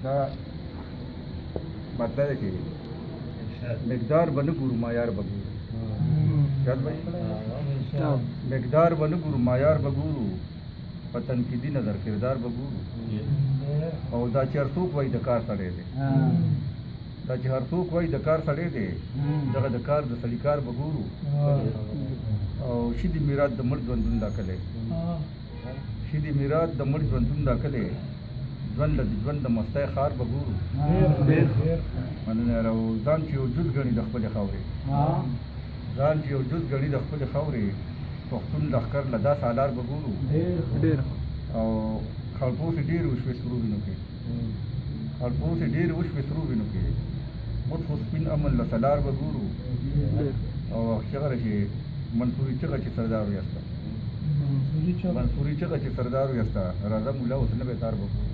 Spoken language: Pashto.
دا مطلب ہے کہ مقدار بن گرو معیار بگورو یاد بھائی مقدار بن گرو معیار بگورو پتن کی دی نظر کردار بگورو او دا چې هر څوک وایي د کار سړی دی دا چې هر څوک وایي د کار سړی دی دغه د کار د سړي کار بګورو او شیدي میراث د مړ ژوندون دا کلی شیدي میراث د مړ ژوندون دا کلی ژوند له ژوند د مستی خار بګورو مننه راو ځان چې یو جز ګڼي د خپلې خاورې ځان چې یو جز ګڼي د خپلې خاورې پښتون لښکر له دا سالار بګورو او خړپوسې ډېر وشوې سرو وینو کې خړپوسې ډېر وشوې سرو وینو کې اوس خو سپین امن له سالار بګورو او چغه چې منصوري چغه چې سردار یاسته منصوري چغه چې سردار یاسته راځه مولا اوس نه به تار بګورو